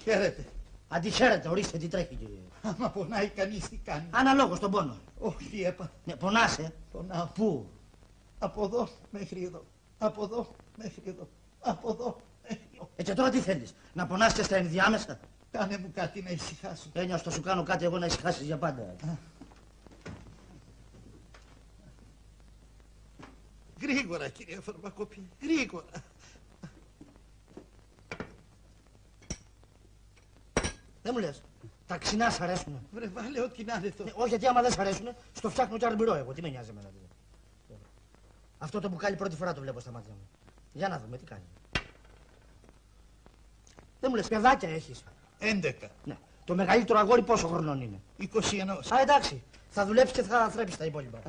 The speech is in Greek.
Χαίρετε. Αντιχαίρετε, ορίστε τι τρέχει, κύριε. Άμα πονάει κανείς τι κάνει. Αναλόγως τον πόνο. Όχι, έπα. Ναι, πονάσαι. Πονάω. Πού? Από εδώ μέχρι εδώ. Από εδώ μέχρι εδώ. Από εδώ μέχρι εδώ. Και τώρα τι θέλεις, να πονάς και στα ενδιάμεσα? Κάνε μου κάτι να ησυχάσω. Έννοια, θα σου κάνω κάτι εγώ να ησυχάσεις για πάντα. Γρήγορα, κύριε Φαρμακόπη, γρήγορα. Δεν μου λες, τα ξινά σ' αρέσουνε? Βρε, βάλε ό,τι να είναι το. Όχι, γιατί άμα δεν σ' αρέσουνε, στο φτιάχνω και αρμπυρό εγώ. Τι με νοιάζει εμένα. Αυτό το μπουκάλι πρώτη φορά το βλέπω στα μάτια μου. Για να δούμε τι κάνει. Δεν μου λες, παιδάκια έχεις? 11. Ναι. Το μεγαλύτερο αγόρι πόσο χρονών είναι? 21. Α, εντάξει. Θα δουλέψεις και θα θρέψεις τα υπόλοιπα.